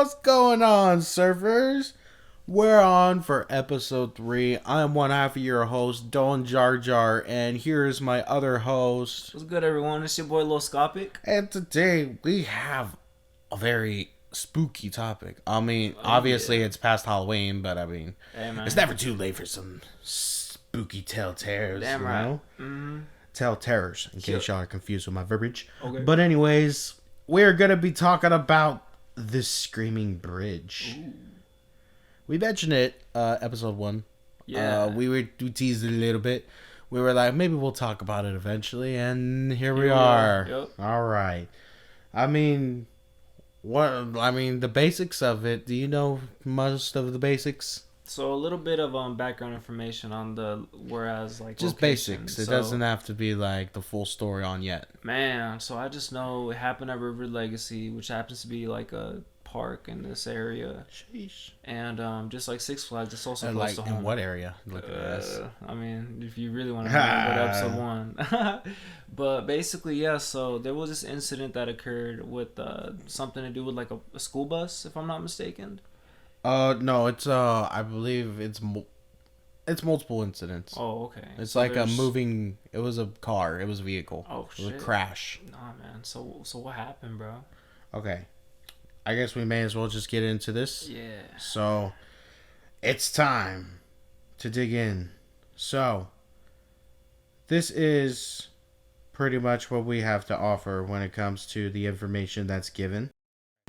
What's going on, surfers? We're on for episode 3. I'm one half of your host, Don Jar Jar, and here is my other host. What's good, everyone? It's your boy Loscopic. And today we have a very spooky topic. Obviously it's past Halloween, but Hey, it's never too late for some spooky tale terrors. Damn you right. know? Mm-hmm. Tell terrors, in case y'all are confused with my verbiage. Okay. But anyways, we're gonna be talking about the Screaming Bridge. Ooh. We mentioned it, episode 1. Yeah. We teased it a little bit. We were like, maybe we'll talk about it eventually, and here we are. Yep. All right. The basics of it. Do you know most of the basics? So a little bit of background information on the Just location. basics. It doesn't have to be like the full story on yet. Man, so I just know it happened at River Legacy, which happens to be like a park in this area. Sheesh. And just like Six Flags, it's also And close like to home. in what area? Look at this. If you really want to remember episode 1. But basically, yeah, so there was this incident that occurred with something to do with like a school bus, if I'm not mistaken. No, it's I believe it's multiple incidents. Oh, okay. It's So like a there's- moving. It was a car. It was a vehicle. Oh It was shit. a crash. Nah, man. So what happened, bro? Okay, I guess we may as well just get into this. Yeah. So, it's time to dig in. So, this is pretty much what we have to offer when it comes to the information that's given.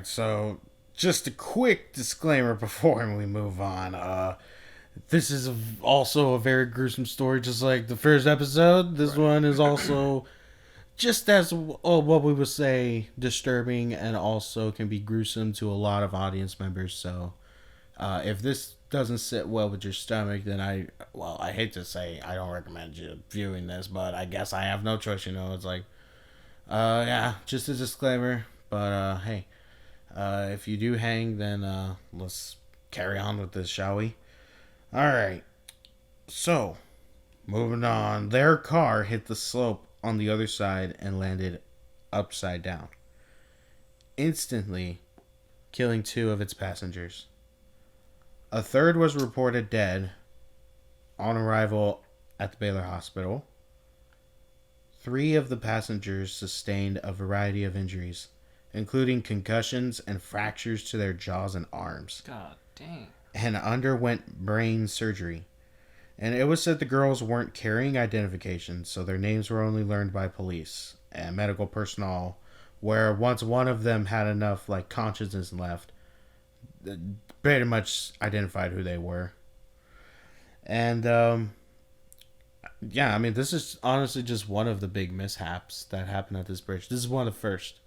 So, just a quick disclaimer before we move on. This is also a very gruesome story, just like the first episode. This one is also just as what we would say disturbing, and also can be gruesome to a lot of audience members. So, if this doesn't sit well with your stomach, then I hate to say I don't recommend you viewing this, but I guess I have no choice. It's like, yeah, just a disclaimer. But hey, if you do hang, then let's carry on with this, shall we? All right. So, moving on. Their car hit the slope on the other side and landed upside down, instantly killing 2 of its passengers. A third was reported dead on arrival at the Baylor Hospital. 3 of the passengers sustained a variety of injuries, including concussions and fractures to their jaws and arms, God dang. and underwent brain surgery. And it was said the girls weren't carrying identification, so their names were only learned by police and medical personnel, where once one of them had enough consciousness left, pretty much identified who they were. And this is honestly just one of the big mishaps that happened at this bridge. This is one of the first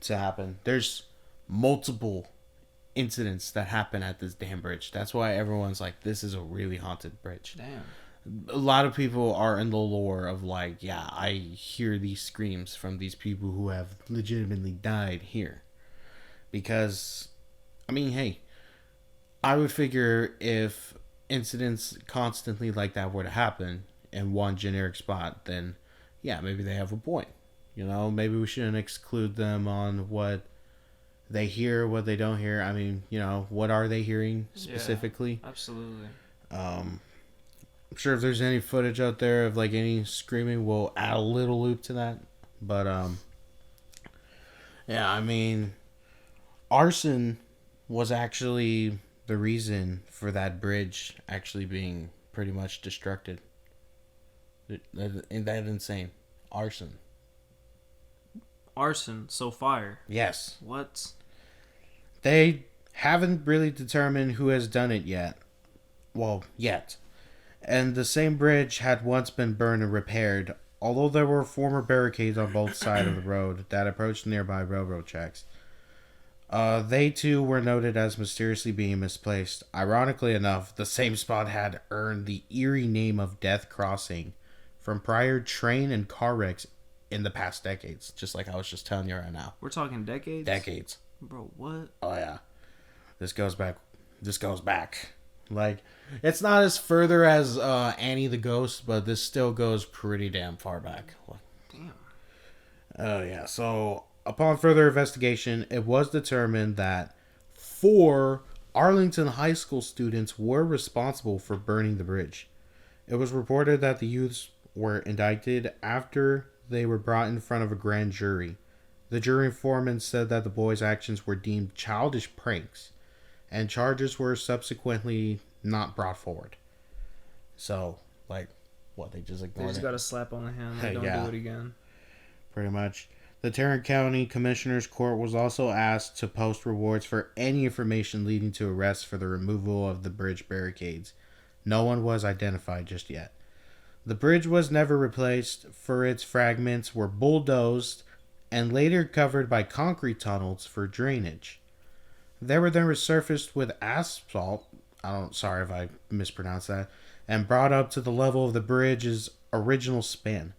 to happen. There's multiple incidents that happen at this damn bridge. That's why everyone's like, this is a really haunted bridge. Damn. A lot of people are in the lore of I hear these screams from these people who have legitimately died here. Because, hey, I would figure if incidents constantly like that were to happen in one generic spot, then yeah, maybe they have a point. Maybe we shouldn't exclude them on what they hear, what they don't hear. What are they hearing specifically? Yeah, absolutely. I'm sure if there's any footage out there of any screaming, we'll add a little loop to that. But arson was actually the reason for that bridge actually being pretty much destructed. Isn't that insane? Arson. Arson, so fire. Yes. What? They haven't really determined who has done it yet. Well, yet. And the same bridge had once been burned and repaired, although there were former barricades on both sides of the road that approached nearby railroad tracks. They too were noted as mysteriously being misplaced. Ironically enough, the same spot had earned the eerie name of Death Crossing from prior train and car wrecks in the past decades, just like I was just telling you right now. We're talking decades? Decades. Bro, what? Oh yeah. This goes back. It's not as further as Annie the Ghost, but this still goes pretty damn far back. Damn. Oh yeah. So, upon further investigation, it was determined that 4 Arlington High School students were responsible for burning the bridge. It was reported that the youths were indicted after they were brought in front of a grand jury. The jury foreman said that the boys' actions were deemed childish pranks, and charges were subsequently not brought forward. So, like, what, they just ignored it? They just got a slap on the hand. Like, don't do it again. Pretty much. The Tarrant County Commissioner's Court was also asked to post rewards for any information leading to arrests for the removal of the bridge barricades. No one was identified just yet. The bridge was never replaced, for its fragments were bulldozed and later covered by concrete tunnels for drainage. They were then resurfaced with asphalt, sorry if I mispronounced that, and brought up to the level of the bridge's original span.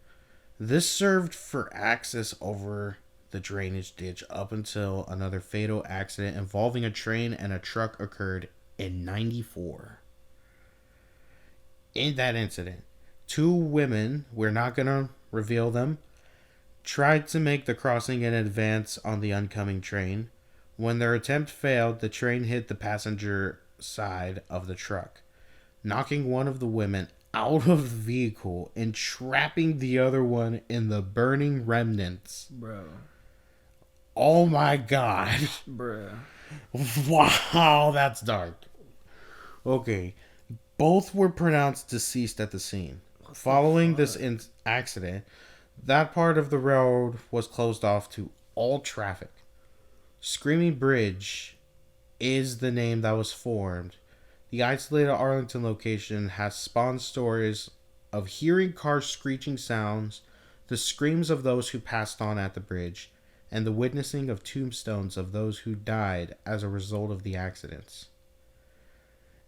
This served for access over the drainage ditch up until another fatal accident involving a train and a truck occurred in 94. In that incident, 2 women, we're not going to reveal them, tried to make the crossing in advance on the oncoming train. When their attempt failed, the train hit the passenger side of the truck, knocking one of the women out of the vehicle and trapping the other one in the burning remnants. Bro. Oh my god. Bruh. Wow, that's dark. Okay. Both were pronounced deceased at the scene. Following this accident, that part of the road was closed off to all traffic. Screaming Bridge is the name that was formed. The isolated Arlington location has spawned stories of hearing cars screeching sounds, the screams of those who passed on at the bridge, and the witnessing of tombstones of those who died as a result of the accidents.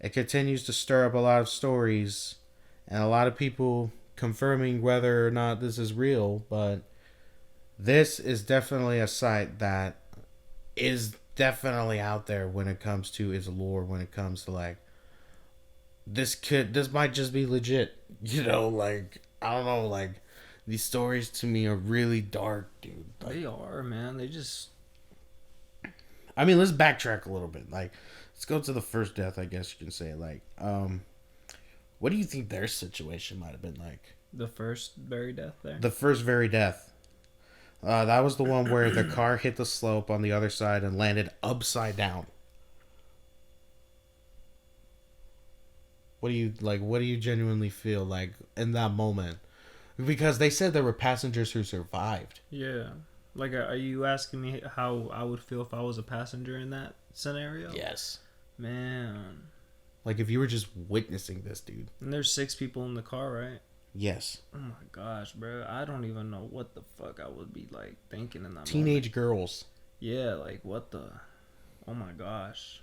It continues to stir up a lot of stories and a lot of people confirming whether or not this is real, but this is definitely a site that is definitely out there when it comes to its lore, when it comes to like this might just be legit, you know, like I don't know, like these stories to me are really dark, dude. Like, they are, man. They just, I mean, let's backtrack a little bit. Like, let's go to the first death, I guess you can say. Like, what do you think their situation might have been like? The first very death there? The first very death. That was the one where the car hit the slope on the other side and landed upside down. What do you genuinely feel like in that moment? Because they said there were passengers who survived. Yeah. Like, are you asking me how I would feel if I was a passenger in that scenario? Yes. Man. Like, if you were just witnessing this, dude. And there's 6 people in the car, right? Yes. Oh my gosh, bro. I don't even know what the fuck I would be, like, thinking in that Teenage moment. girls. Yeah, like, what the... Oh my gosh.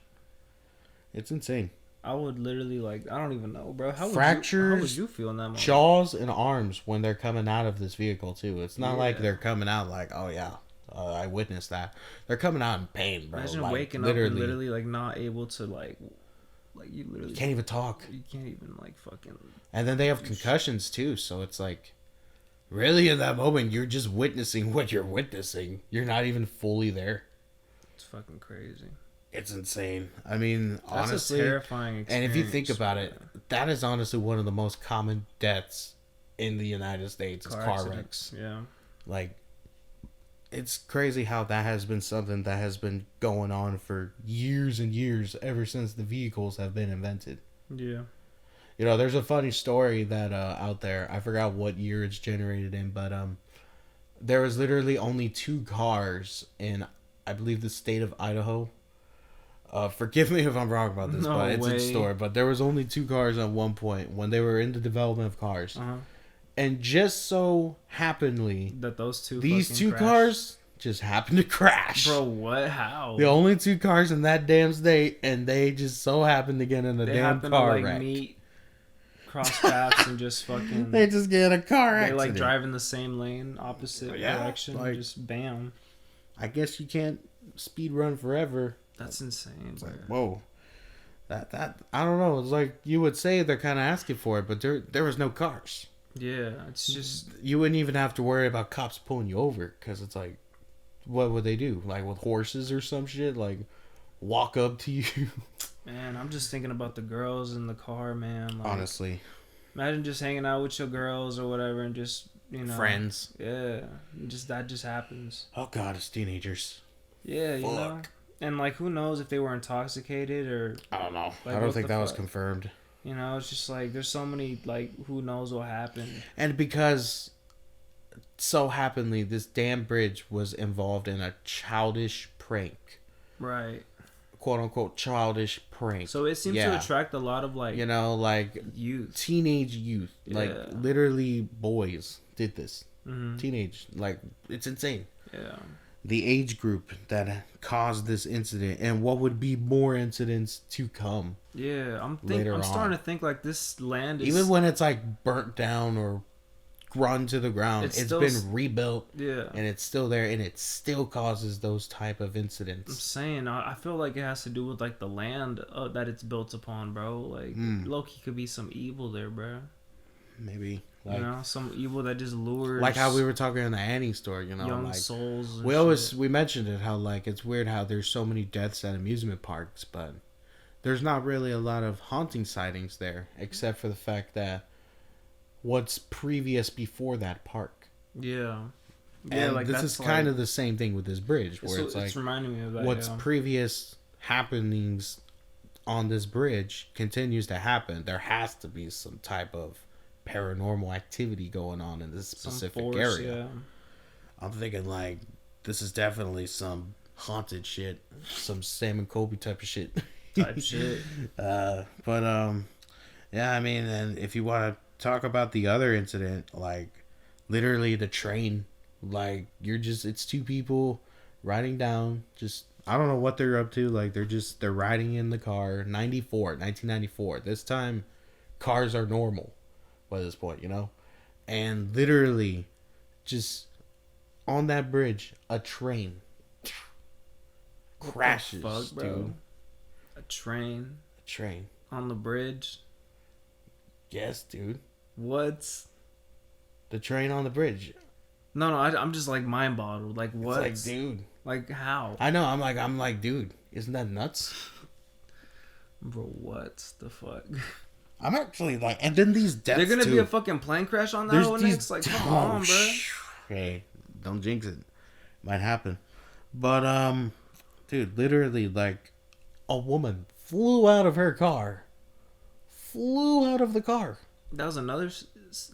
It's insane. I would literally, like, I don't even know, bro. How would you feel in that moment? Jaws and arms when they're coming out of this vehicle, too. It's not like they're coming out like, oh, yeah, I witnessed that. They're coming out in pain, bro. Imagine like, waking up and literally, like, not able to, like you literally... You can't even talk. You can't even, like, fucking... And then they have concussions, too, so it's like... Really, in that moment, you're just witnessing what you're witnessing. You're not even fully there. It's fucking crazy. It's insane. I mean, that's honestly... a terrifying experience. And if you think about it, that is honestly one of the most common deaths in the United States. Is car wrecks. Yeah. Like... It's crazy how that has been something that has been going on for years and years, ever since the vehicles have been invented. Yeah. You know, there's a funny story that out there. I forgot what year it's generated in, but there was literally only 2 cars in, I believe, the state of Idaho. Forgive me if I'm wrong about this, but it's a story. But there was only 2 cars at one point when they were in the development of cars. Uh-huh. And just so happenly that these 2 cars just happened to crash. Bro, what? How? The only 2 cars in that damn state, and they just so happened to get in a damn car wreck. Meet, cross paths, and just fucking... They just get a car accident. They, like, drive in the same lane, opposite direction, like, just bam. I guess you can't speed run forever. That's insane, It's bro. like, whoa. That I don't know. It's like, you would say they're kind of asking for it, but there was no cars. Yeah, it's just... You wouldn't even have to worry about cops pulling you over, because it's like, what would they do? Like, with horses or some shit? Like, walk up to you. Man, I'm just thinking about the girls in the car, man. Like, Honestly, imagine just hanging out with your girls or whatever, and just friends. Yeah, just that just happens. Oh God, it's teenagers. Yeah, Fuck. you know. And like, who knows if they were intoxicated or I don't know. like, I don't think that was confirmed. You know, it's just like there's so many like who knows what happened. And because so happenly this damn bridge was involved in a childish prank. Right. Quote unquote childish prank. So it seems to attract a lot of like, you know, like youth. Teenage youth. Yeah. Like literally boys did this. Mm-hmm. Teenage. Like it's insane. Yeah. The age group that caused this incident and what would be more incidents to come. Yeah, I'm on. starting to think like this land is, even when it's like burnt down or run to the ground, it's been rebuilt. Yeah. And it's still there and it still causes those type of incidents. I'm saying I feel like it has to do with like the land that it's built upon, bro. Like low-key could be some evil there, bro. Maybe. Like, you know, some evil that just lures, like how we were talking in the Annie store, you know, young like souls. We mentioned it, how like it's weird how there's so many deaths at amusement parks, but there's not really a lot of haunting sightings there, except for the fact that what's previous before that park. Yeah. And like this is kind of the same thing with this bridge, where it's like reminding me of that. What's previous happenings on this bridge continues to happen. There has to be some type of paranormal activity going on in this specific area. Yeah. I'm thinking like this is definitely some haunted shit, some Sam and Colby type of shit. Yeah, I mean, and if you want to talk about the other incident, like literally the train, like it's two people riding down, just I don't know what they're up to, like they're riding in the car. 1994. This time cars are normal by this point, you know? And literally just on that bridge, a train crashes, fuck, bro? dude. A train on the bridge? Yes, dude. What? The train on the bridge. No, I'm just like mind boggled. Like what? It's like, dude. Like how? I know. I'm like, dude. Isn't that nuts? Bro, what the fuck? I'm actually like, and then these deaths. They're gonna be a fucking plane crash on that one next. Like, come on, bro. Hey, don't jinx it. Might happen. But dude, literally, like, a woman flew out of her car. Flew out of the car. That was another.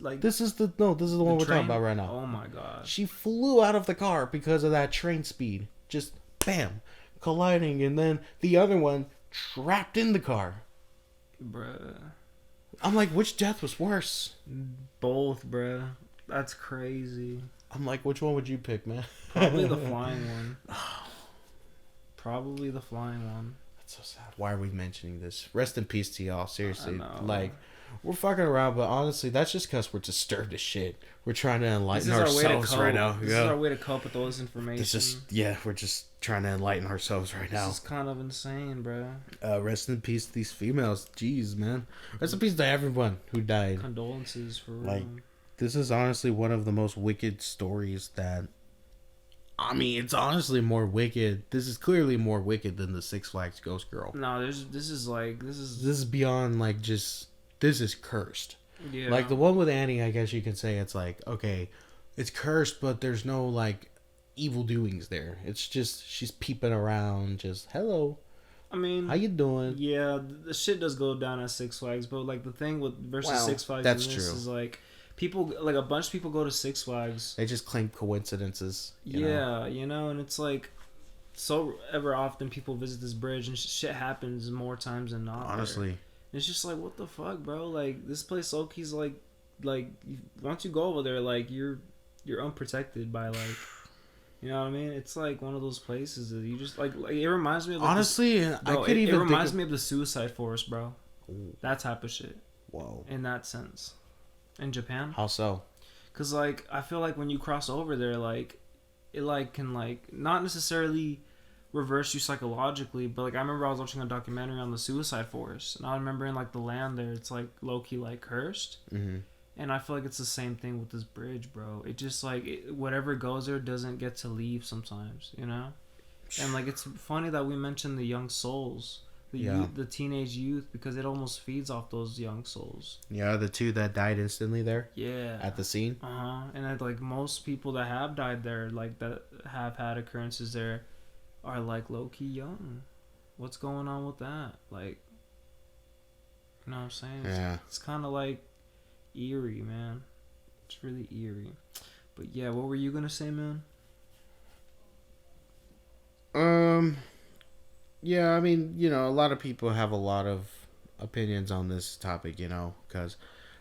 Like, this is the one we're talking about right now. Oh my god. She flew out of the car because of that train speed. Just bam, colliding, and then the other one trapped in the car. Bruh. I'm like, which death was worse? Both, bruh. That's crazy. I'm like, which one would you pick, man? Probably the flying one. Probably the flying one. That's so sad. Why are we mentioning this? Rest in peace to y'all. Seriously, like, we're fucking around, but honestly, that's just because we're disturbed as shit. We're trying to enlighten ourselves right now. This is our way to cope with all this information. We're just trying to enlighten ourselves right now. This is kind of insane, bro. Rest in peace to these females. Jeez, man. Rest in peace to everyone who died. Condolences for real. Like, this is honestly one of the most wicked stories that. I mean, it's honestly more wicked. This is clearly more wicked than the Six Flags Ghost Girl. No, this is beyond like just. This is cursed. Yeah. Like the one with Annie, I guess you can say it's like, okay, it's cursed, but there's no like evil doings there. It's just she's peeping around, just hello. I mean, how you doing? Yeah, the shit does go down at Six Flags, but like the thing with Six Flags is like people, like a bunch of people go to Six Flags. They just claim coincidences. You know, and it's like so ever often people visit this bridge and shit happens more times than not. Honestly. There. It's just like, what the fuck, bro? Like, this place low-key's like once you go over there, like you're unprotected by, like, you know what I mean? It's like one of those places that you just like it reminds me of, like, honestly, it reminds me of the Suicide Forest, bro. Ooh. That type of shit. Whoa. In that sense. In Japan. How so? Because, like, I feel like when you cross over there, like, it like can like not necessarily reverse you psychologically, but like I remember I was watching a documentary on the Suicide Forest, and I remember in like the land there, it's like low-key like cursed. Mm-hmm. And I feel like it's the same thing with this bridge, bro. It just like whatever goes there doesn't get to leave sometimes, you know. And like it's funny that we mentioned the young souls, the teenage youth, because it almost feeds off those young souls. Yeah, the two that died instantly there. Yeah. At the scene. And like most people that have died there, like that have had occurrences there, are like low key young. What's going on with that? Like, you know what I'm saying? Yeah. It's kind of like eerie, man. It's really eerie. But yeah, what were you gonna say, man? Yeah, I mean, you know, a lot of people have a lot of opinions on this topic, you know, because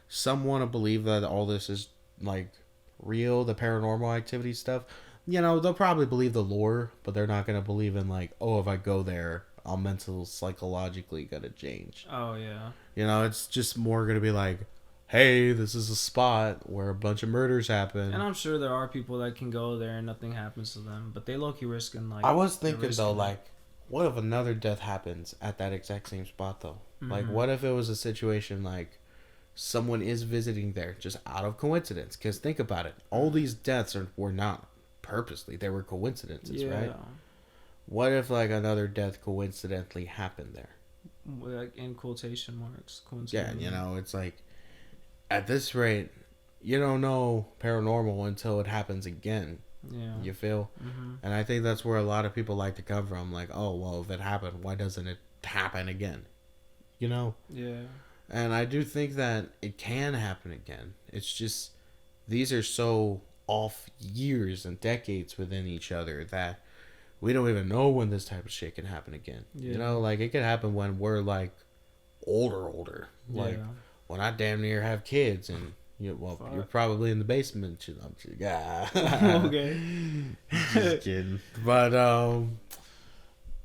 some want to believe that all this is like real, the paranormal activity stuff. You know, they'll probably believe the lore, but they're not gonna believe in like, oh, if I go there, I'm mental psychologically gonna change. Oh yeah. You know, it's just more gonna be like, hey, this is a spot where a bunch of murders happen. And I'm sure there are people that can go there and nothing happens to them, but they low-key risking like. I was thinking though, like, what if another death happens at that exact same spot though? Mm-hmm. Like, what if it was a situation like someone is visiting there just out of coincidence? Because think about it, all these deaths were not purposely; they were coincidences, right? What if like another death coincidentally happened there? Like in quotation marks, yeah, you know, it's like at this rate, you don't know paranormal until it happens again. Yeah, you feel, and I think that's where a lot of people like to come from. Like, oh well, if it happened, why doesn't it happen again? You know? Yeah. And I do think that it can happen again. It's just these are so off years and decades within each other that we don't even know when this type of shit can happen again. Yeah. You know, like it could happen when we're like older. Like when I damn near have kids and you're probably in the basement. I'm just, okay. Just kidding. But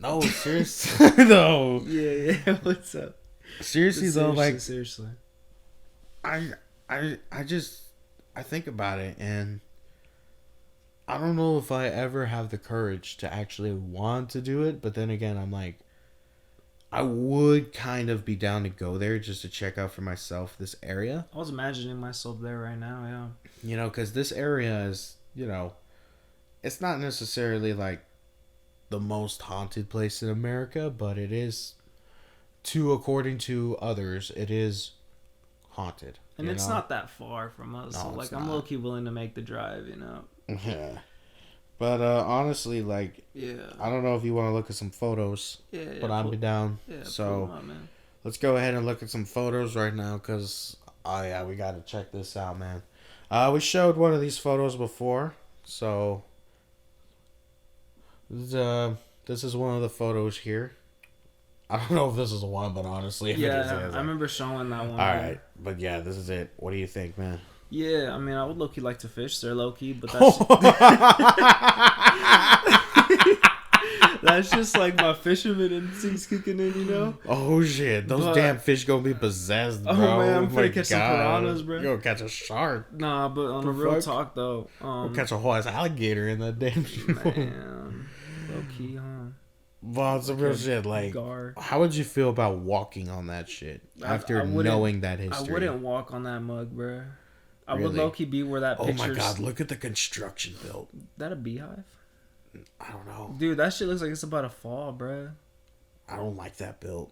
no, seriously though. Yeah. What's up? Seriously though, like seriously. I think about it and I don't know if I ever have the courage to actually want to do it, but then again, I'm like, I would kind of be down to go there just to check out for myself this area. I was imagining myself there right now, yeah. You know, because this area is, you know, it's not necessarily like the most haunted place in America, but it is, according to others, it is haunted. And it's not that far from us, so like I'm low-key willing to make the drive, you know. Yeah. But honestly, like, I don't know if you want to look at some photos, but I'd be down. Yeah, so let's go ahead and look at some photos right now, because we got to check this out, man. We showed one of these photos before, so this is one of the photos here. I don't know if this is the one, but honestly, if it is, I remember showing that one. All right, but yeah, this is it. What do you think, man? Yeah, I mean, I would low-key like to fish there, low-key, but that's just like my fisherman instincts kicking in, you know? Oh, shit. Those damn fish gonna be possessed, bro. Oh, man, I'm gonna catch some piranhas, bro. You're gonna catch a shark. Nah, but on the real talk, though. We'll catch a whole ass alligator in that damn shit. Man, low-key, huh? Well, it's a real shit. Like, how would you feel about walking on that shit after knowing that history? I wouldn't walk on that mug, bro. I would low-key be where that picture's... Oh my god, look at the construction built. That a beehive? I don't know. Dude, that shit looks like it's about to fall, bro. I don't like that built.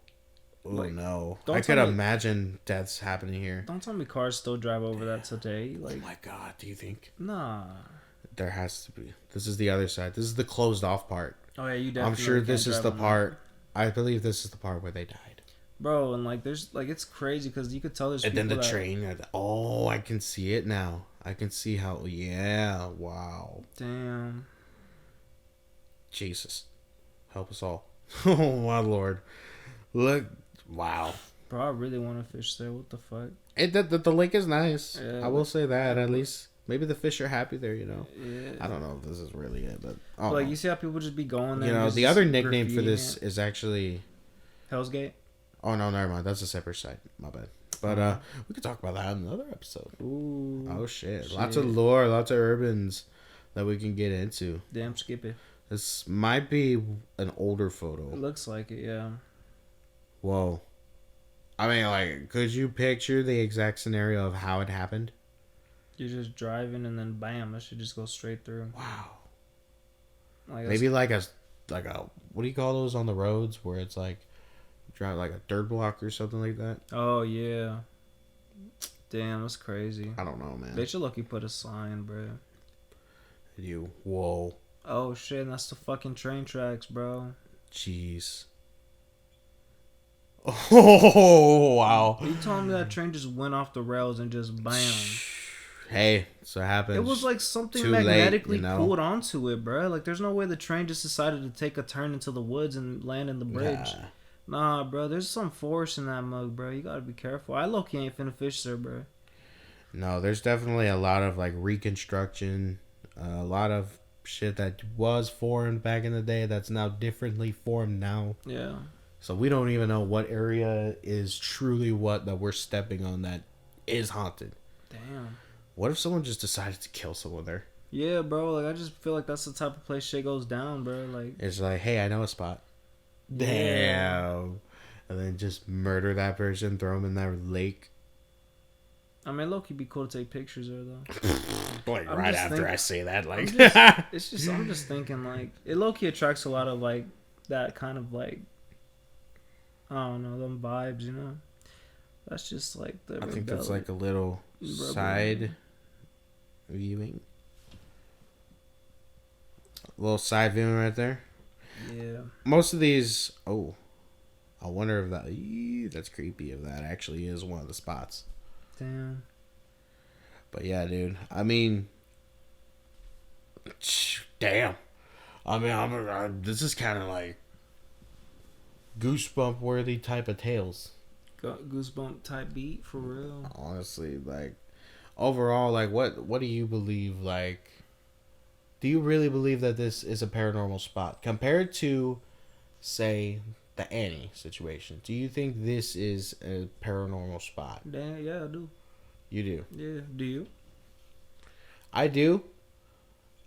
Oh like, no. I could imagine deaths happening here. Don't tell me cars still drive over that today. Like, oh my god, do you think? Nah. There has to be. This is the other side. This is the closed off part. Oh yeah, you definitely I'm sure this is the part. I believe this is the part where they died. Bro, and like there's like it's crazy because you could tell there's and then the train. Oh, I can see it now. I can see how. Yeah, wow. Damn. Jesus, help us all. Oh my lord, look, wow. Bro, I really want to fish there. What the fuck? The lake is nice. Yeah, I will say that at least. Maybe the fish are happy there, you know. Yeah. I don't know if this is really it, but like you see how people just be going there. You know, the other nickname for this is actually Hell's Gate. Oh no, never mind. That's a separate site. My bad. But we could talk about that in another episode. Ooh. Oh shit. Lots of lore, lots of urbans that we can get into. Damn, skip it. This might be an older photo. It looks like it, yeah. Whoa. I mean, like, could you picture the exact scenario of how it happened? You're just driving and then bam, it should just go straight through. Wow. Like maybe like a like a, what do you call those on the roads where it's like drive like a dirt block or something like that. Oh yeah. Damn, that's crazy. I don't know, man. They should lucky put a sign, bro. Whoa, Oh shit, that's the fucking train tracks, bro. jeez. Oh wow. Are you telling me that train just went off the rails and just bam? Hey, so it happens. It was like something Too late, magnetically you know? pulled onto it, bro. Like there's no way the train just decided to take a turn into the woods and land in the bridge. Nah, bro. There's some force in that mug, bro. You gotta be careful. I low-key ain't finna fish there, bro. No, there's definitely a lot of like reconstruction, a lot of shit that was formed back in the day that's now differently formed now. Yeah. So we don't even know what area is truly what that we're stepping on that is haunted. Damn. What if someone just decided to kill someone there? Yeah, bro. Like I just feel like that's the type of place shit goes down, bro. Like It's like, hey, I know a spot. Yeah. Damn. And then just murder that person, throw them in that lake. I mean, low-key be cool to take pictures there though. Like I'm right just after thinking- I say that, like I'm just thinking like it low-key attracts a lot of like that kind of like I don't know, them vibes, you know. That's just like the I think that's rebellion. like a little side viewing. A little side viewing right there. Yeah. Most of these, I wonder if that's creepy if that actually is one of the spots. Damn. But yeah, dude. I mean, damn. I mean, this is kind of like goosebump worthy type of tales. Goosebump type beat for real. Honestly, like overall, like what do you believe? Like, do you really believe that this is a paranormal spot compared to, say, the Annie situation? Do you think this is a paranormal spot? Damn, yeah, I do. You do. Yeah, do you? I do.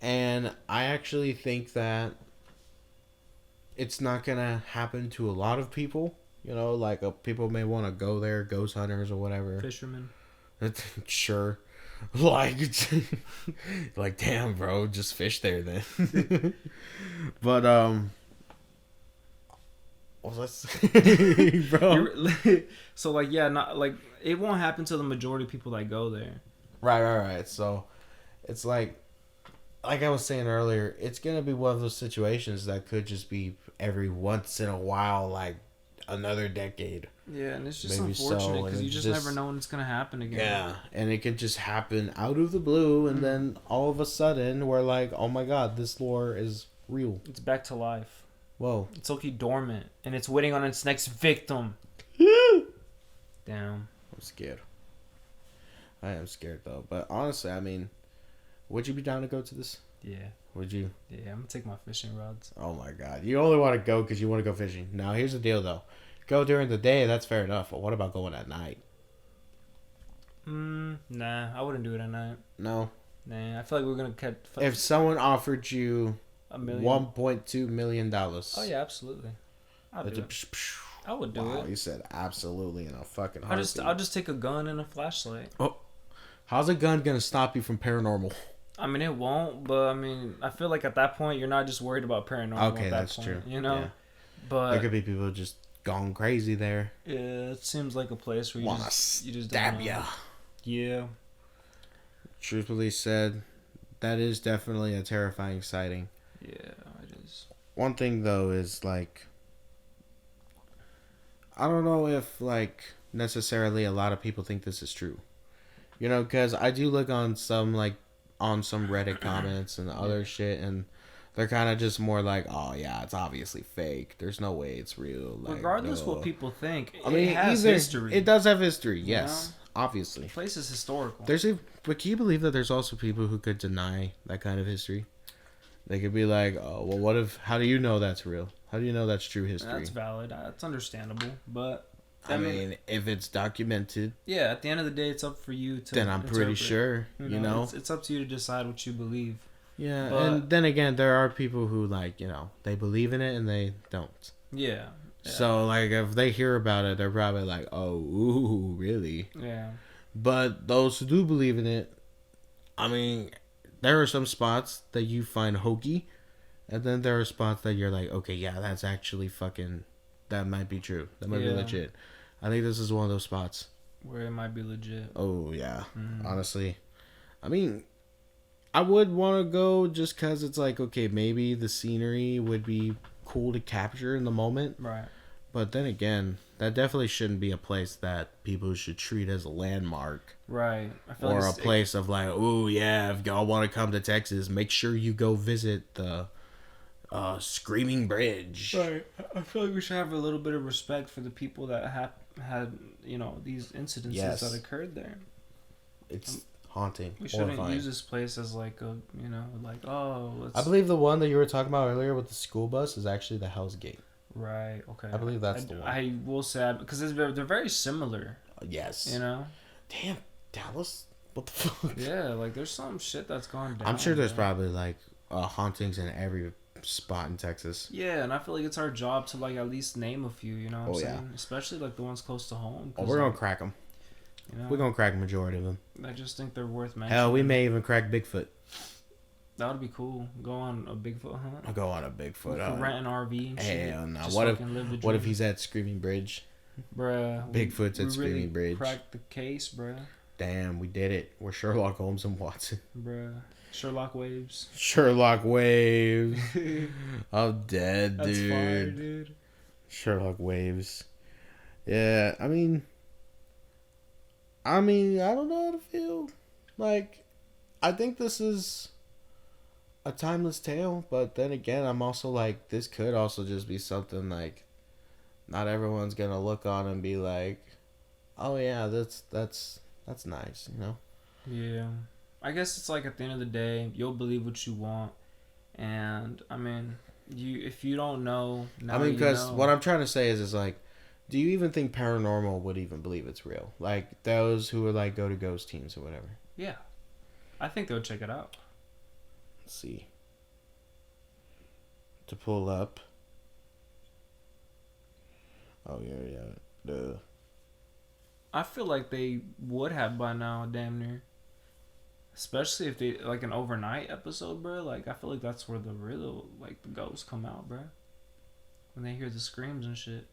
And I actually think that it's not going to happen to a lot of people. You know, like people may want to go there, ghost hunters or whatever. Fisherman. Sure. Like, damn, bro, just fish there then. But, let's bro. So, like, yeah, not like it won't happen to the majority of people that go there. Right. So, it's like I was saying earlier, it's gonna be one of those situations that could just be every once in a while, like another decade. Yeah, and it's just Maybe unfortunate because and you just never know when it's gonna happen again. Yeah, and it can just happen out of the blue, and then all of a sudden we're like, oh my god, this lore is real. It's back to life. Whoa. It's okay dormant, and it's waiting on its next victim. Damn. I'm scared. I am scared though, but honestly, I mean, would you be down to go to this? Yeah. Would you? Yeah, I'm gonna take my fishing rods. Oh my god, you only want to go because you want to go fishing. Now here's the deal though, go during the day, that's fair enough, but what about going at night? Nah, I wouldn't do it at night. No. Nah, I feel like we're gonna catch If someone offered you $1 million. $1.2 million. Oh yeah, absolutely. I would do it. I would do wow, it. you said absolutely in a fucking heartbeat. I'll just take a gun and a flashlight. Oh, how's a gun gonna stop you from paranormal? I mean, it won't, but I mean, I feel like at that point you're not just worried about paranormal. Okay, at that that's point, true. You know, Yeah. but There could be people just gone crazy there. yeah, it seems like a place where you Wanna just don't stab know. ya. Yeah. Truthfully said, that is definitely a terrifying sighting. Yeah, it is. One thing though is like, I don't know if like necessarily a lot of people think this is true. You know, because I do look on some Reddit comments and other shit, and they're kind of just more like, oh yeah, it's obviously fake. There's no way it's real. Like, Regardless no. what people think, I mean, it has either, history. It does have history, yes, know? obviously. The place is historical. But can you believe that there's also people who could deny that kind of history? They could be like, oh, well, what if? How do you know that's real? How do you know that's true history? That's valid. That's understandable. But I mean, if it's documented, yeah, at the end of the day, it's up for you to. then I'm pretty interpret. sure. You know, it's up to you to decide what you believe. yeah. But- And then again, there are people who like, you know, they believe in it and they don't. Yeah. So like, if they hear about it, they're probably like, oh, ooh, really? Yeah. But those who do believe in it, I mean, there are some spots that you find hokey, And then there are spots that you're like, okay, yeah, that's actually fucking, that might be true. That might be legit. I think this is one of those spots where it might be legit. Oh yeah, honestly, I mean, I would want to go just because it's like, okay, maybe the scenery would be cool to capture in the moment. Right. But then again, that definitely shouldn't be a place that people should treat as a landmark. Right. I feel Or like a place of like, oh yeah, if y'all want to come to Texas, make sure you go visit the Screaming Bridge. Right. I feel like we should have a little bit of respect for the people that had these incidences that occurred there. It's haunting. We shouldn't use this place as like a let's... I believe the one that you were talking about earlier with the school bus is actually the Hell's Gate. Right. Okay. I believe that's the one. I will say because they're very similar. Yes. You know. Damn, Dallas. What the fuck? Yeah, like there's some shit that's gone down. I'm sure there's probably like hauntings in every spot in Texas. Yeah, and I feel like it's our job to like at least name a few. You know what I'm saying? Especially like the ones close to home. Oh, we're gonna crack them. You know? We're gonna crack a majority of them. I just think they're worth mentioning. Hell, we may even crack Bigfoot. That would be cool. Go on a Bigfoot hunt. I'll go on a Bigfoot hunt. Rent an RV and shit. Hell no. Just What if he's at Screaming Bridge? Bruh. Bigfoot's at Screaming really Bridge. Cracked the case, bruh. Damn, we did it. We're Sherlock Holmes and Watson. Bruh. Sherlock Waves. Sherlock Waves. I'm dead, dude. That's fire, dude. Sherlock Waves. Yeah, I mean, I don't know how to feel. Like, I think this is a timeless tale, but then again, I'm also like, this could also just be something like, not everyone's gonna look on and be like, oh yeah, that's nice, you know? Yeah. I guess it's like at the end of the day, you'll believe what you want, and I mean, if you don't know, now because what I'm trying to say is like, do you even think paranormal would even believe it's real? Like those who would like go to ghost teams or whatever. Yeah, I think they'll check it out. Let's see. To pull up. Oh yeah. Duh. I feel like they would have by now, damn near. Especially if they like an overnight episode, bro. Like I feel like that's where the real like the ghosts come out, bro. When they hear the screams and shit.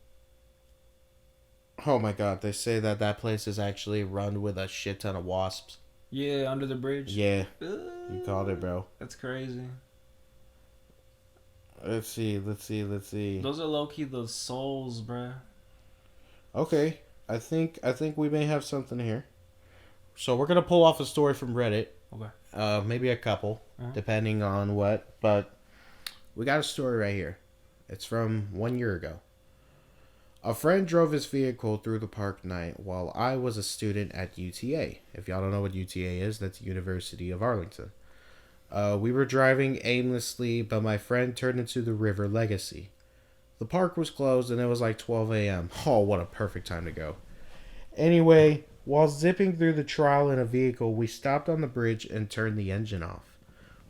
Oh my god, they say that place is actually run with a shit ton of wasps. Yeah, under the bridge. Yeah, you called it, bro. That's crazy. Let's see. Those are low key the souls, bro. Okay, I think we may have something here. So we're gonna pull off a story from Reddit. Okay. Maybe a couple, depending on what. But we got a story right here. It's from 1 year ago. A friend drove his vehicle through the park night while I was a student at UTA. If y'all don't know what UTA is, that's University of Arlington. We were driving aimlessly, but my friend turned into the River Legacy. The park was closed and it was like 12 a.m. Oh, what a perfect time to go. Anyway, while zipping through the trial in a vehicle, we stopped on the bridge and turned the engine off.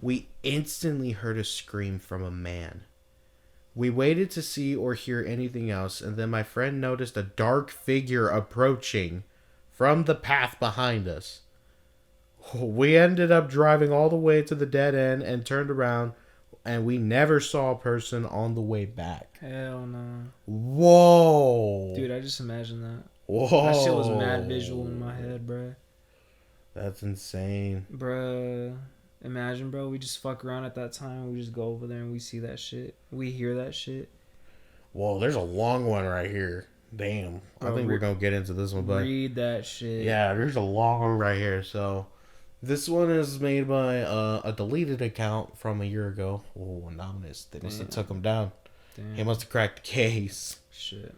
We instantly heard a scream from a man. We waited to see or hear anything else, and then my friend noticed a dark figure approaching from the path behind us. We ended up driving all the way to the dead end and turned around, and we never saw a person on the way back. Hell no. Whoa. Dude, I just imagined that. Whoa. That shit was mad visual in my head, bruh. That's insane. Bruh. Imagine, bro, we just fuck around at that time. We just go over there and we see that shit. We hear that shit. Whoa, there's a long one right here. Damn. Bro, I think we're going to get into this one, but read that shit. Yeah, there's a long one right here. So, this one is made by a deleted account from a year ago. Oh, anonymous. They must have took him down. Damn. He must have cracked the case. Shit.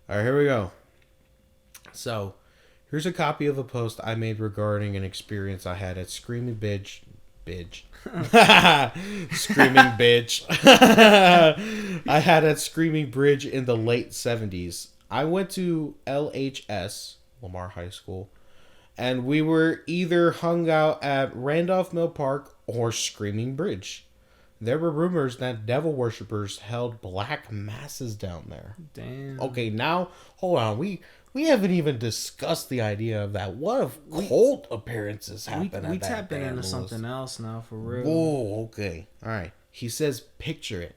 All right, here we go. So, here's a copy of a post I made regarding an experience I had at Screaming Bitch. Screaming Bitch. I had at Screaming Bridge in the late 70s. I went to LHS, Lamar High School, and we were either hung out at Randolph Mill Park or Screaming Bridge. There were rumors that devil worshippers held black masses down there. Damn. Okay, now, hold on. We haven't even discussed the idea of that. What if cult appearances happen at that? We tapping into something else now, for real. Whoa, okay. All right. He says, picture it.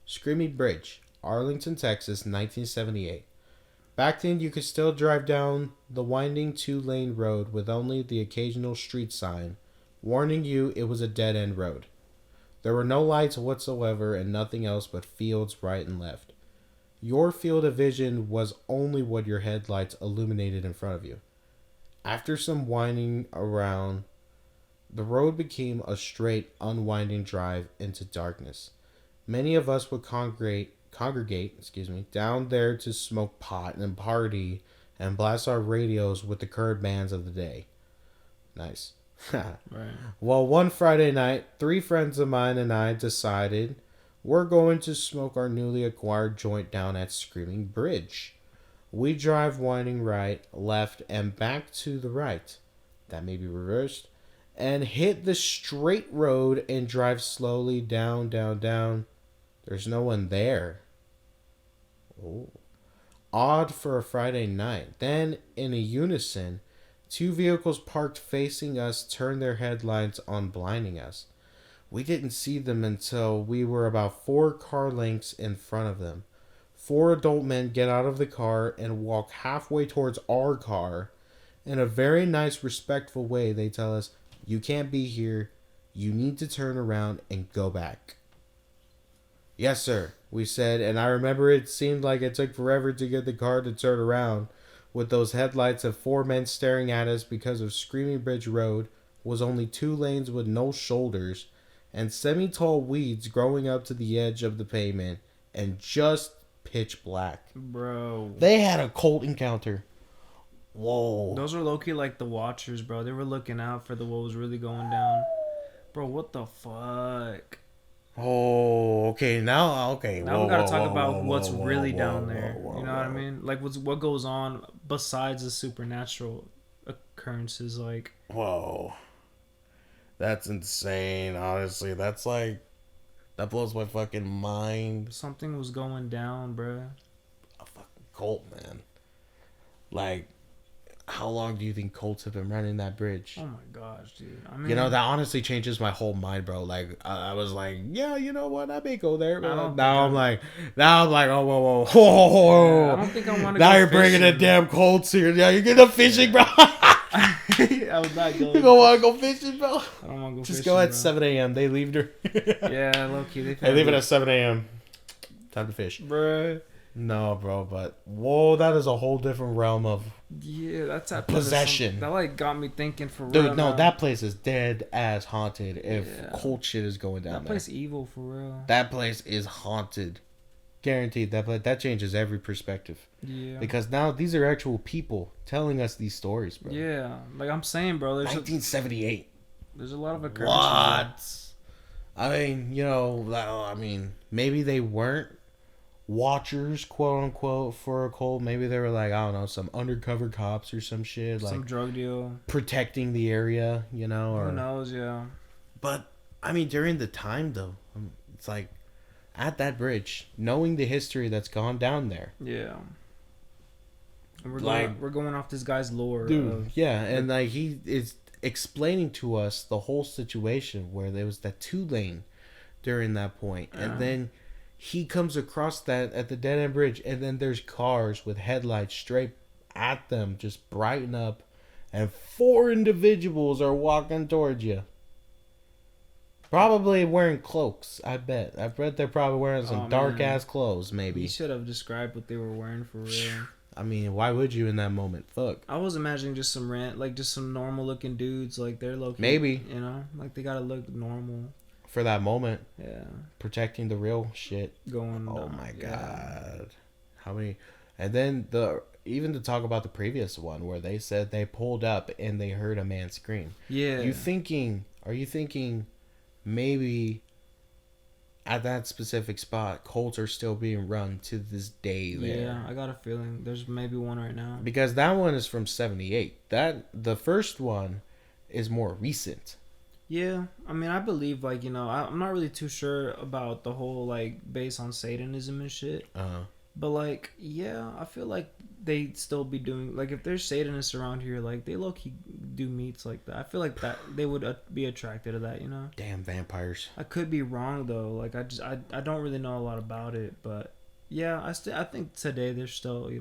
Screaming Bridge, Arlington, Texas, 1978. Back then, you could still drive down the winding 2-lane road with only the occasional street sign warning you it was a dead-end road. There were no lights whatsoever and nothing else but fields right and left. Your field of vision was only what your headlights illuminated in front of you. After some winding around, the road became a straight, unwinding drive into darkness. Many of us would congregate down there to smoke pot and party and blast our radios with the current bands of the day. Nice. Right. Well, one Friday night, 3 friends of mine and I decided we're going to smoke our newly acquired joint down at Screaming Bridge. We drive winding right, left, and back to the right. That may be reversed. And hit the straight road and drive slowly down, down, down. There's no one there. Oh. Odd for a Friday night. Then, in a unison, 2 vehicles parked facing us turned their headlights on, blinding us. We didn't see them until we were about 4 car lengths in front of them. 4 adult men get out of the car and walk halfway towards our car. In a very nice, respectful way, they tell us, "You can't be here. You need to turn around and go back." "Yes, sir," we said, and I remember it seemed like it took forever to get the car to turn around. With those headlights of 4 men staring at us because of Screaming Bridge Road was only 2 lanes with no shoulders and semi-tall weeds growing up to the edge of the pavement and just pitch black. Bro. They had a cult encounter. Whoa. Those were low-key like the Watchers, bro. They were looking out for what was really going down. Bro, what the fuck? Oh, okay. Now we gotta talk about what's really down there. You know what I mean? Like, what goes on besides the supernatural occurrences, like... Whoa. That's insane, honestly. That's like... That blows my fucking mind. Something was going down, bro. A fucking cult, man. Like, how long do you think cults have been running that bridge? Oh my gosh, dude. I mean, you know, that honestly changes my whole mind, bro. Like, I was like, yeah, you know what? I may go there. But now I'm like, oh, whoa. Yeah, I don't think I want to go now you're fishing, bringing the damn cults here. Yeah, you're getting fishing, bro. I was not going. You don't want to go fishing, bro? I don't want to go Just fishing, go at bro. 7 a.m. They leave there. Yeah, low-key. They leave it at 7 a.m. Time to fish. Bruh. No, bro, but whoa, that is a whole different realm of possession. That like got me thinking for real. Dude, no, that place is dead ass haunted if cult shit is going down there. That place evil for real. That place is haunted. Guaranteed. That changes every perspective. Yeah. Because now these are actual people telling us these stories, bro. Yeah. Like I'm saying, bro, there's 1978. There's a lot of occurrences. What? I mean, you know, maybe they weren't watchers, quote unquote, for a cult. Maybe they were like, I don't know, some undercover cops or some shit, like some drug deal, protecting the area, you know, or who knows, yeah. But I mean, during the time though, it's like at that bridge, knowing the history that's gone down there, yeah. And we're going off this guy's lore, dude. Yeah, and like he is explaining to us the whole situation where there was that 2-lane during that point, and then he comes across that at the dead end bridge, and then there's cars with headlights straight at them, just brighten up, and 4 individuals are walking towards you. Probably wearing cloaks, I bet. I bet they're probably wearing some dark ass clothes, maybe. You should have described what they were wearing for real. I mean, why would you in that moment? Fuck. I was imagining just some just some normal looking dudes, like they're low-key, maybe, you know, like they gotta look normal. For that moment, yeah, protecting the real shit going. Oh my god, how many? And then even to talk about the previous one where they said they pulled up and they heard a man scream. Yeah, Are you thinking maybe at that specific spot, cults are still being run to this day there? Yeah, I got a feeling there's maybe one right now because that one is from 78. The first one is more recent. Yeah, I mean, I believe, like, you know, I'm not really too sure about the whole, like, based on Satanism and shit. But, like, yeah, I feel like they still be doing like if there's Satanists around here, like they low key do meets like that. I feel like that they would be attracted to that, you know. Damn vampires. I could be wrong though. Like I don't really know a lot about it, but yeah, I think today there's still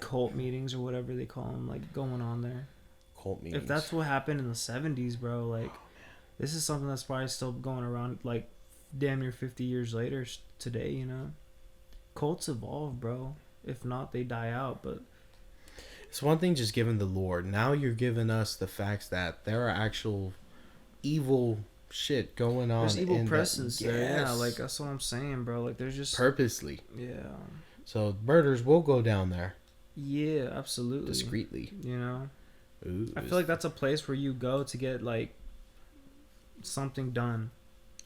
cult meetings or whatever they call them like going on there. Cult meetings. If that's what happened in the 70s, bro, like this is something that's probably still going around like damn near 50 years later today, you know. Cults evolve, bro. If not, they die out. But it's one thing just giving the lore. Now you're giving us the facts that there are actual evil shit going on. There's evil presence that, there. yes. Yeah, like that's what I'm saying, bro. Like there's just purposely. Yeah. So murders will go down there. Yeah, absolutely. Discreetly. You know. Ooh, I feel like that's a place where you go to get like something done.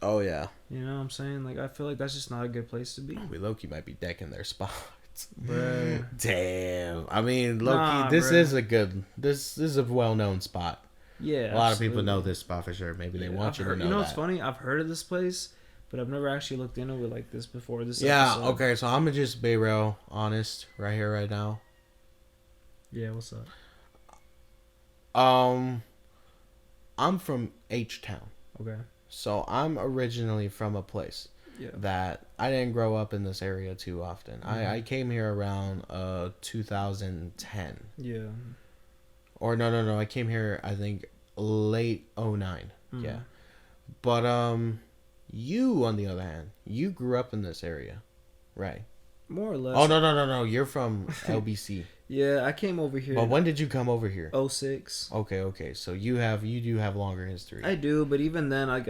Oh yeah. You know what I'm saying? Like I feel like that's just not a good place to be. We low-key might be decking their spots. Bro. Damn. I mean, low-key, this is a well-known spot. Yeah. A lot of people know this spot for sure. Maybe they want you to know. You know what's funny? I've heard of this place, but I've never actually looked into it like this before. This yeah, episode. okay, so I'm gonna just be real honest right here, right now. Yeah, what's up? I'm from H-Town. Okay. So I'm originally from a place that I didn't grow up in this area too often. Mm-hmm. I came here around 2010. Yeah. Or no, I came here I think late 09. Mm-hmm. Yeah. But you on the other hand, you grew up in this area, right? More or less. Oh no, you're from LBC. Yeah, I came over here. But when did you come over here? 06. Okay. So you do have longer history. I do, but even then, I've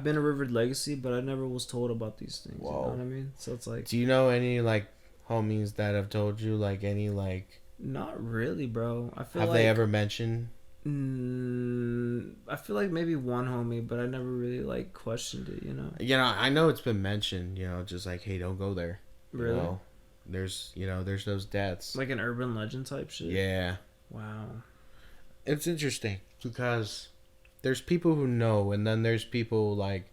been a Rivered Legacy, but I never was told about these things. Whoa. You know what I mean? So it's like. Do you know any like homies that have told you like any like? Not really, bro. I feel have like. They ever mentioned? I feel like maybe one homie, but I never really like questioned it. You know. You know, I know it's been mentioned. You know, just like, hey, don't go there. Really? You know? There's those deaths. Like an urban legend type shit? Yeah. Wow. It's interesting because there's people who know, and then there's people like,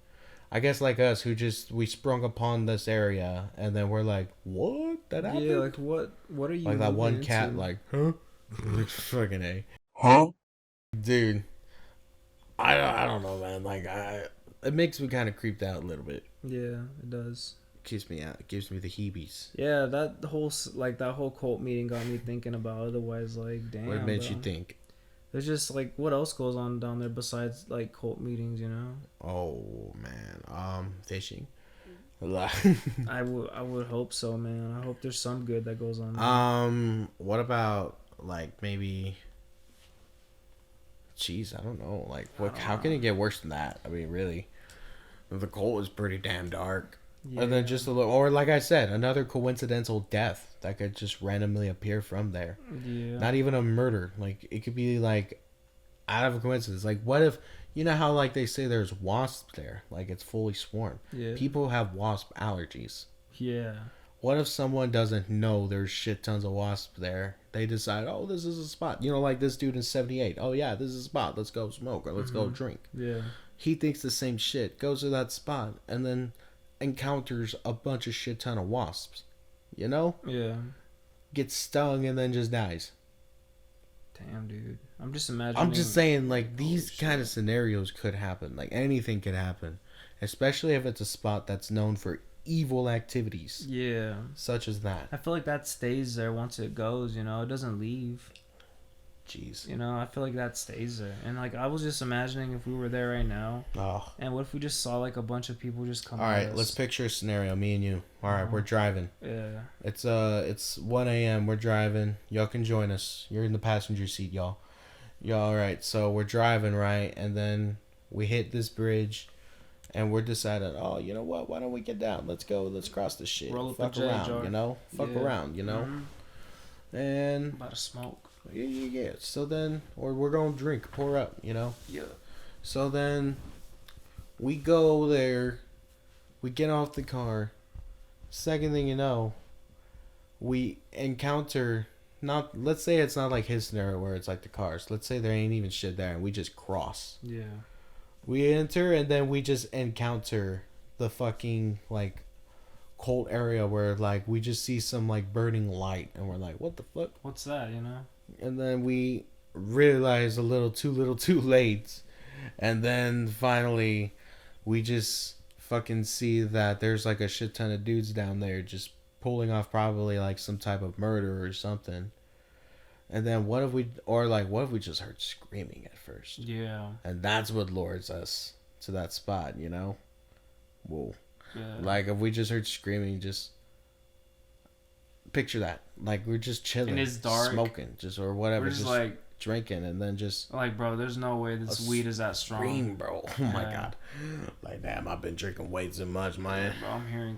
I guess like us who we sprung upon this area, and then we're like, what? That happened? Yeah, like what are you like that one into? cat, like, huh? Like, fucking A. Huh? Dude. I don't know, man. Like, it makes me kind of creeped out a little bit. Yeah, it does. Keeps me out. It gives me the heebies. Yeah, that whole cult meeting got me thinking about. Otherwise, like, damn. What made you think? There's just like, what else goes on down there besides like cult meetings? You know? Oh man, fishing. I would hope so, man. I hope there's some good that goes on there. What about like maybe? Jeez, I don't know. Like, what? How can it get worse than that? I mean, really, the cult is pretty damn dark. Yeah. And then just a little, or like I said, another coincidental death that could just randomly appear from there. Yeah. Not even a murder. Like, it could be like out of a coincidence. Like, what if, you know how like they say there's wasps there? Like, it's fully swarmed. Yeah. People have wasp allergies. Yeah. What if someone doesn't know there's shit tons of wasps there? They decide, oh, this is a spot. You know, like this dude in 78. Oh, yeah, this is a spot. Let's go smoke or let's go drink. Yeah. He thinks the same shit. Goes to that spot and then encounters a bunch of shit ton of wasps. You know? Yeah. Gets stung and then just dies. Damn, dude. I'm just imagining. I'm just saying, like, these kind of scenarios could happen. Like, anything could happen. Especially if it's a spot that's known for evil activities. Yeah. Such as that. I feel like that stays there once it goes, you know? It doesn't leave. Jeez. You know, I feel like that stays there. And, like, I was just imagining if we were there right now. Oh. And what if we just saw, like, a bunch of people just come. All right, let's picture a scenario. Me and you. All right, we're driving. Yeah. It's 1 a.m. We're driving. Y'all can join us. You're in the passenger seat, y'all. All right, so we're driving, right? And then we hit this bridge. And we're deciding, oh, you know what? Why don't we get down? Let's go. Let's cross this shit. Roll up Fuck a around, jar. you know? Fuck around, you know? Mm-hmm. And... about to smoke. Yeah. So then... Or we're going to drink. Pour up, you know? Yeah. So then... We go there. We get off the car. Second thing you know... We encounter... Not... Let's say it's not like his scenario where it's like the cars. Let's say there ain't even shit there and we just cross. Yeah. We enter and then we just encounter the fucking, like, occult area where like we just see some like burning light and we're like, what the fuck? What's that? You know. And then we realize a little too late, and then finally we just fucking see that there's like a shit ton of dudes down there just pulling off probably like some type of murder or something. And then what if we just heard screaming at first? Yeah. And that's what lures us to that spot, you know? Whoa. Yeah. Like if we just heard screaming, just picture that. Like we're just chilling, and it's dark, smoking, just or whatever, we're just like drinking, and then just like, bro, there's no way this weed is that strong. Scream, bro. Oh my god. Like, damn, I've been drinking way too much, man. Bro, I'm hearing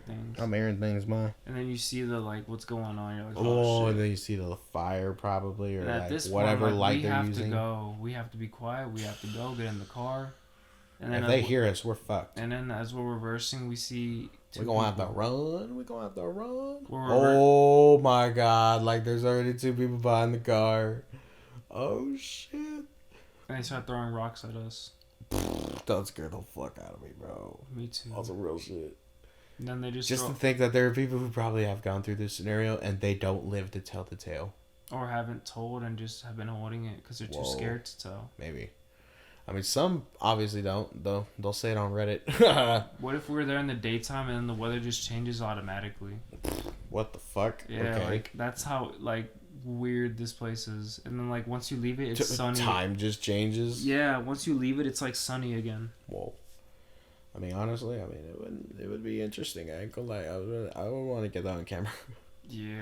things. Man. And then you see the like what's going on. You're like, oh shit. And then you see the fire probably, or and like at this whatever point, like, light they're using. We have to be quiet. We have to go get in the car. And then if they hear us, we're fucked. And then as we're reversing, we see we're gonna have to run. We're gonna have to run. Oh my god! Like there's already 2 people behind the car. Oh shit! And they start throwing rocks at us. That scared the fuck out of me, bro. Me too. All some real shit. And then they just to think that there are people who probably have gone through this scenario and they don't live to tell the tale, or haven't told and just have been holding it because they're too scared to tell. Maybe. I mean, some obviously don't. They'll say it on Reddit. What if we were there in the daytime and the weather just changes automatically? What the fuck? Yeah, okay. like that's how like weird this place is. And then like once you leave it, it's sunny. Time just changes. Yeah, once you leave it, it's like sunny again. Whoa. I mean, honestly, it would be interesting. I ain't gonna lie. I would want to get that on camera. Yeah.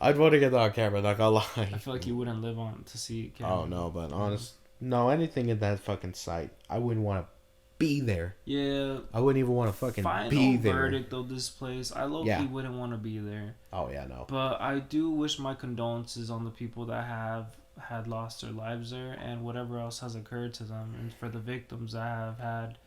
I'd want to get that on camera. Not gonna lie. I feel like you wouldn't live on to see it. Oh no, but no, anything in that fucking site, I wouldn't want to be there. Yeah. I wouldn't even want to fucking Final be there. verdict of this place. I low-key wouldn't want to be there. Oh yeah, no. But I do wish my condolences on the people that have had lost their lives there and whatever else has occurred to them, and for the victims that have had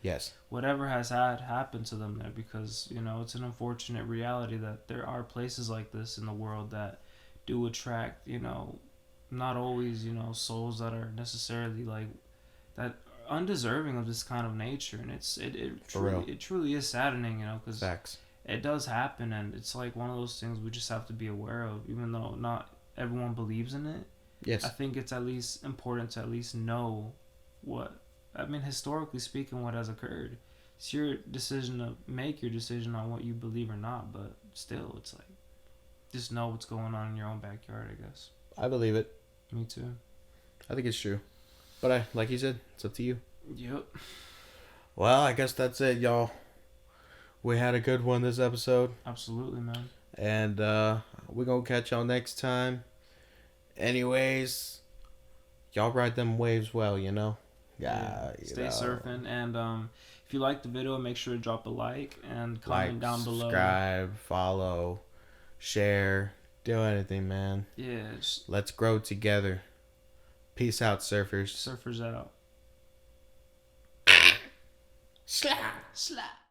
whatever has had happened to them there, because you know it's an unfortunate reality that there are places like this in the world that do attract, you know, not always, you know, souls that are necessarily like that undeserving of this kind of nature, and it truly is saddening, you know, because it does happen, and it's like one of those things we just have to be aware of, even though not everyone believes in it. Yes, I think it's at least important to at least know what, I mean, historically speaking, what has occurred. It's your decision to make your decision on what you believe or not, but still, it's like just know what's going on in your own backyard, I guess. I believe it. Me too. I think it's true. But like you said, it's up to you. Yep. Well, I guess that's it, y'all. We had a good one this episode. Absolutely, man. And we're going to catch y'all next time. Anyways, y'all ride them waves well, you know? Yeah. Stay surfing. And if you like the video, make sure to drop a like and comment down below. Subscribe, follow, share. Do anything, man. Yeah. Let's grow together. Peace out, surfers. Surfers out. Slap.